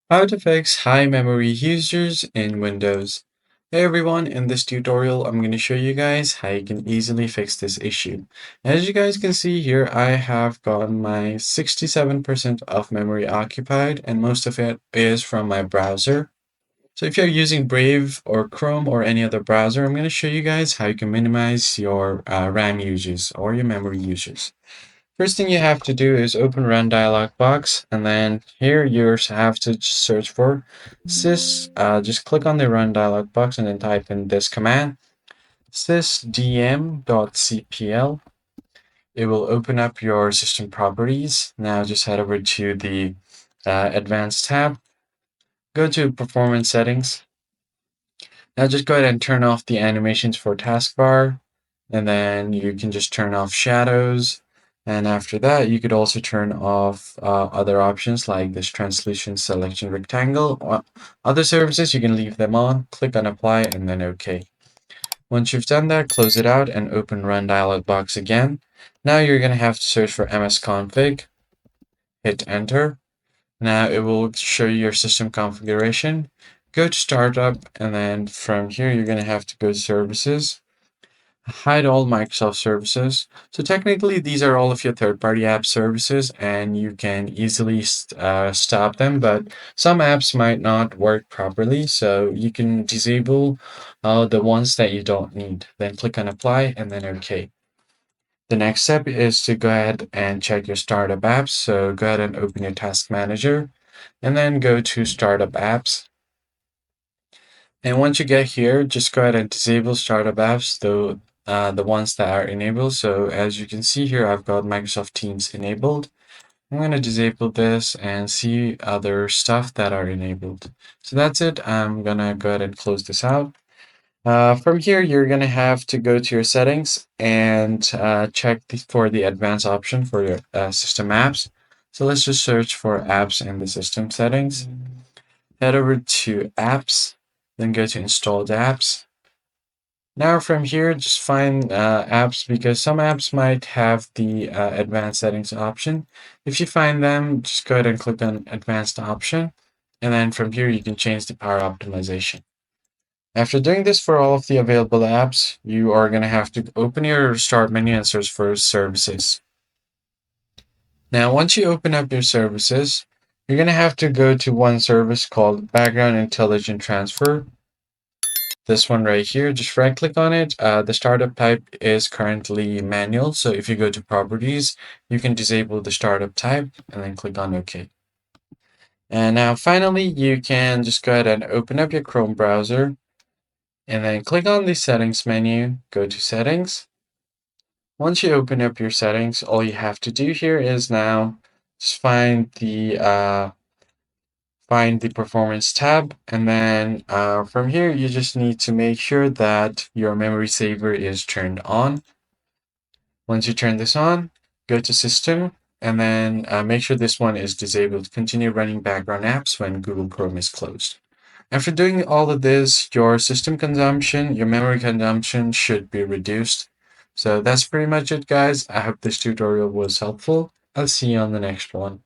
How to fix high memory users in Windows. Hey everyone, in this tutorial I'm going to show you guys how you can easily fix this issue. As you guys can see here, I have got my 67% of memory occupied and most of it is from my browser. So if you're using Brave or Chrome or any other browser, I'm going to show you guys how you can minimize your RAM users or your memory users. First thing you have to do is open Run dialog box, and then here you have to search for sys. Just click on the Run dialog box and then type in this command, sysdm.cpl. It will open up your system properties. Now just head over to the Advanced tab, go to Performance Settings. Now just go ahead and turn off the animations for taskbar, and then you can just turn off shadows. And after that, you could also turn off other options like this translation selection rectangle. Other services, you can leave them on, click on apply, and then OK. Once you've done that, close it out and open Run dialog box again. Now you're going to have to search for msconfig, hit enter. Now it will show you your system configuration. Go to startup, and then from here, you're going to have to go to services. Hide all Microsoft services. So technically, these are all of your third-party app services, and you can easily stop them. But some apps might not work properly, so you can disable the ones that you don't need. Then click on Apply, and then OK. The next step is to go ahead and check your startup apps. So go ahead and open your Task Manager, and then go to Startup Apps. And once you get here, just go ahead and disable startup apps, the ones that are enabled. So as you can see here, I've got Microsoft Teams enabled. I'm going to disable this and see other stuff that are enabled. So that's it. I'm going to go ahead and close this out. From here, you're going to have to go to your settings and check for the advanced option for your system apps. So let's just search for apps in the system settings. Head over to apps, then go to installed apps. Now from here, just find apps because some apps might have the advanced settings option. If you find them, just go ahead and click on advanced option. And then from here, you can change the power optimization. After doing this for all of the available apps, you are going to have to open your start menu and search for services. Now, once you open up your services, you're going to have to go to one service called Background Intelligent Transfer. This one right here, just right click on it. The startup type is currently manual. So if you go to properties, you can disable the startup type and then click on OK. And now finally, you can just go ahead and open up your Chrome browser and then click on the settings menu, go to settings. Once you open up your settings, all you have to do here is now just find the performance tab, and then from here you just need to make sure that your memory saver is turned on. Once you turn this on, go to system, and then make sure this one is disabled. Continue running background apps when Google Chrome is closed. After doing all of this, your system consumption, your memory consumption should be reduced. So that's pretty much it, guys. I hope this tutorial was helpful. I'll see you on the next one.